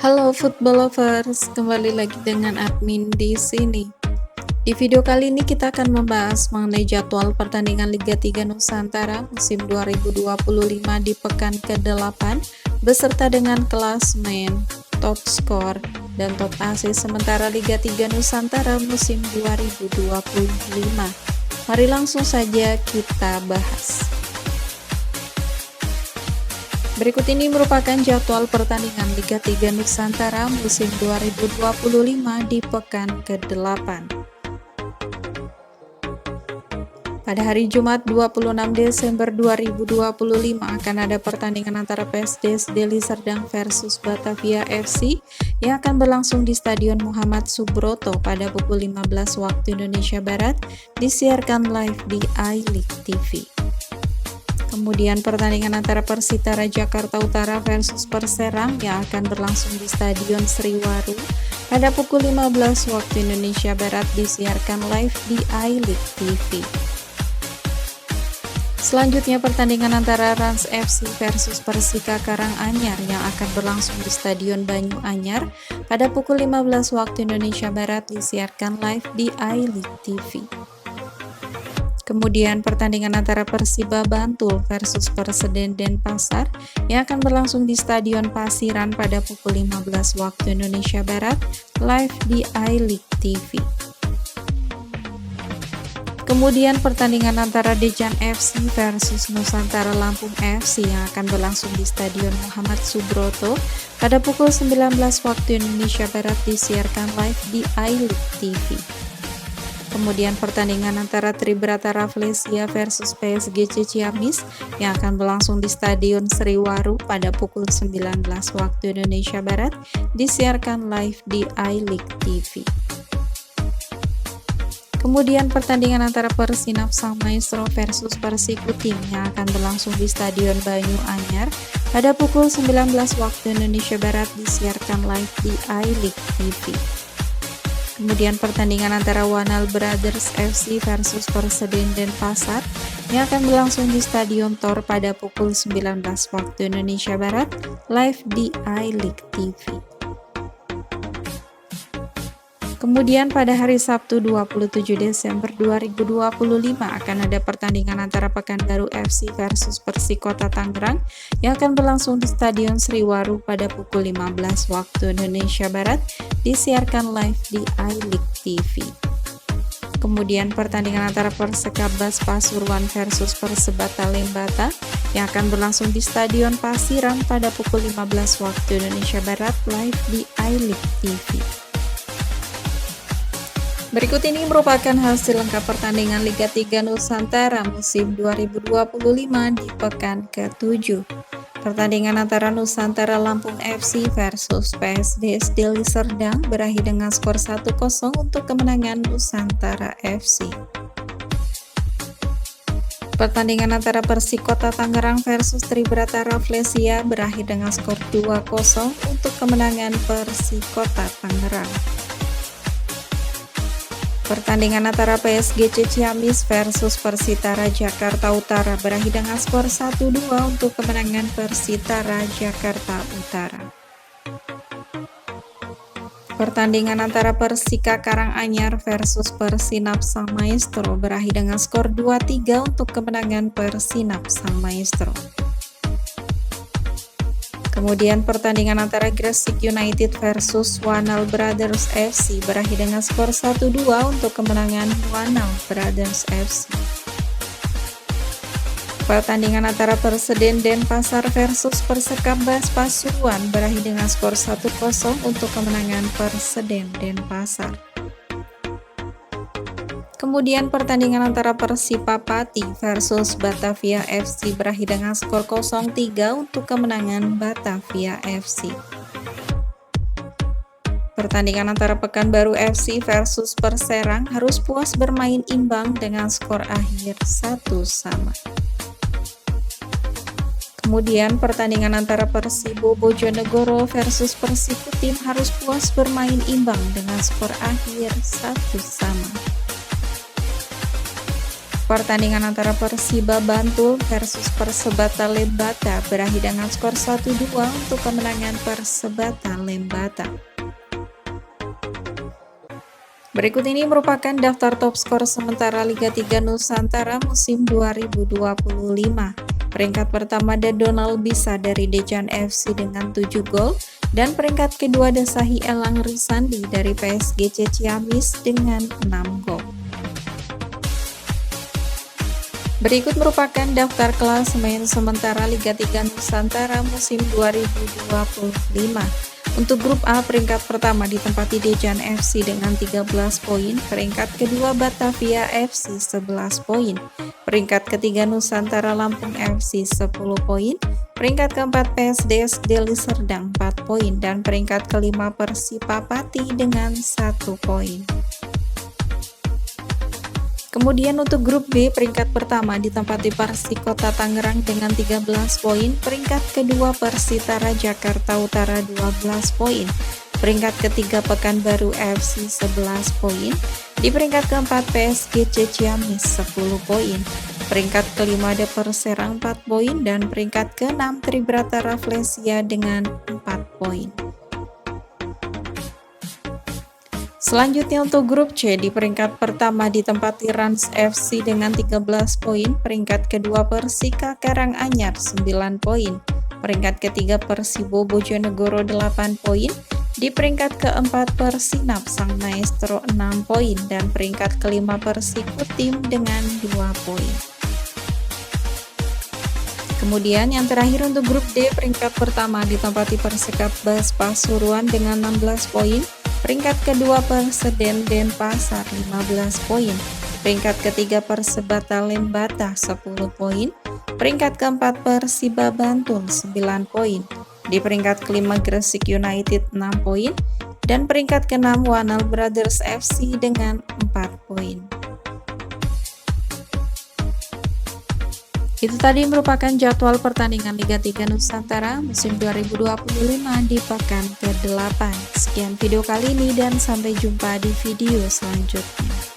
Halo football lovers, kembali lagi dengan admin di sini. Di video kali ini kita akan membahas mengenai jadwal pertandingan Liga 3 Nusantara musim 2025 di pekan ke-8 beserta dengan klasemen, top skor, dan top assist sementara Liga 3 Nusantara musim 2025. Mari langsung saja kita bahas. Berikut ini merupakan jadwal pertandingan Liga 3 Nusantara musim 2025 di pekan ke-8. Pada hari Jumat 26 Desember 2025 akan ada pertandingan antara PSDS Deli Serdang versus Batavia FC yang akan berlangsung di Stadion Muhammad Subroto pada pukul 15 waktu Indonesia Barat, disiarkan live di iLeague TV. Kemudian pertandingan antara Persitara Jakarta Utara versus Perserang yang akan berlangsung di Stadion Sriwaru pada pukul 15 waktu Indonesia Barat disiarkan live di iLeague TV. Selanjutnya pertandingan antara Rans FC versus Persika Karanganyar yang akan berlangsung di Stadion Banyu Anyar pada pukul 15 waktu Indonesia Barat disiarkan live di iLeague TV. Kemudian pertandingan antara Persiba Bantul versus Perseden Denpasar yang akan berlangsung di Stadion Pasiran pada pukul 15 waktu Indonesia Barat live di iLeague TV. Kemudian pertandingan antara Dejan FC versus Nusantara Lampung FC yang akan berlangsung di Stadion Muhammad Subroto pada pukul 19 waktu Indonesia Barat disiarkan live di iLeague TV. Kemudian pertandingan antara Tribrata Rafflesia versus PSG Ciamis yang akan berlangsung di Stadion Sriwaru pada pukul 19 waktu Indonesia Barat disiarkan live di iLeague TV. Kemudian pertandingan antara Persinap Sang Maestro versus Persikutim yang akan berlangsung di Stadion Banyu Anyar pada pukul 19 waktu Indonesia Barat disiarkan live di iLeague TV. Kemudian pertandingan antara Wanal Brothers FC versus Perseden Denpasar yang akan berlangsung di Stadion Tor pada pukul 19 waktu Indonesia Barat live di iLeague TV. Kemudian pada hari Sabtu 27 Desember 2025 akan ada pertandingan antara Pekanbaru FC versus Persikota Tangerang yang akan berlangsung di Stadion Sriwaru pada pukul 15 waktu Indonesia Barat disiarkan live di iLeague TV. Kemudian pertandingan antara Persekabas Pasuruan versus Persebaya Lembata yang akan berlangsung di Stadion Pasiran pada pukul 15 waktu Indonesia Barat live di iLeague TV. Berikut ini merupakan hasil lengkap pertandingan Liga 3 Nusantara musim 2025 di pekan ke-7. Pertandingan antara Nusantara Lampung FC versus PSDS Deli Serdang berakhir dengan skor 1-0 untuk kemenangan Nusantara FC. Pertandingan antara Persikota Tangerang versus Tribrata Rafflesia berakhir dengan skor 2-0 untuk kemenangan Persikota Tangerang. Pertandingan antara PSG Ciamis versus Persitara Jakarta Utara berakhir dengan skor 1-2 untuk kemenangan Persitara Jakarta Utara. Pertandingan antara Persika Karanganyar versus Persinap Sang Maestro berakhir dengan skor 2-3 untuk kemenangan Persinap Sang Maestro. Kemudian pertandingan antara Gresik United versus Wanal Brothers FC berakhir dengan skor 1-2 untuk kemenangan Wanal Brothers FC. Pertandingan antara Perseden Denpasar versus Persekabas Pasuruan berakhir dengan skor 1-0 untuk kemenangan Perseden Denpasar. Kemudian pertandingan antara Persipapati versus Batavia FC berakhir dengan skor 0-3 untuk kemenangan Batavia FC. Pertandingan antara Pekanbaru FC versus Perserang harus puas bermain imbang dengan skor akhir 1-1. Kemudian pertandingan antara Persibo Bojonegoro versus Persikutim harus puas bermain imbang dengan skor akhir 1-1. pertandingan antara Persiba Bantul versus Persebaya Lembata berakhir dengan skor 1-2 untuk kemenangan Persebaya Lembata. Berikut ini merupakan daftar top skor sementara Liga 3 Nusantara musim 2025. Peringkat pertama ada Donald Bisa dari Dejan FC dengan 7 gol, dan peringkat kedua ada Sahi Elang Risandi dari PSG Ciamis dengan 6 gol. Berikut merupakan daftar klasemen sementara Liga 3 Nusantara musim 2025. Untuk grup A, peringkat pertama ditempati Dejan FC dengan 13 poin, peringkat kedua Batavia FC 11 poin, peringkat ketiga Nusantara Lampung FC 10 poin, peringkat keempat PSDS Deli Serdang 4 poin, dan peringkat kelima Persipapati dengan 1 poin. Kemudian untuk grup B, peringkat pertama ditempati Persikota Tangerang dengan 13 poin, peringkat kedua Persitara Jakarta Utara 12 poin, peringkat ketiga Pekanbaru FC 11 poin, di peringkat keempat PSG Ciamis 10 poin, peringkat kelima ada Perserang 4 poin, dan peringkat keenam Tribrata Rafflesia dengan 4 poin. Selanjutnya untuk grup C, di peringkat pertama ditempati Rans FC dengan 13 poin, peringkat kedua Persika Karanganyar 9 poin, peringkat ketiga Persibo Bojonegoro 8 poin, di peringkat keempat Persinap Sang Maestro 6 poin, dan peringkat kelima Persikutim dengan 2 poin. Kemudian yang terakhir untuk grup D, peringkat pertama ditempati Persikap Bas Pasuruan dengan 16 poin, peringkat kedua Perseden Denpasar 15 poin, peringkat ketiga Persebaya Lembata 10 poin, peringkat keempat Persiba Bantul 9 poin, di peringkat kelima Gresik United 6 poin, dan peringkat keenam Wanal Brothers FC dengan 4 poin. Itu tadi merupakan jadwal pertandingan Liga 3 Nusantara musim 2025 di pekan ke-8. Sekian video kali ini dan sampai jumpa di video selanjutnya.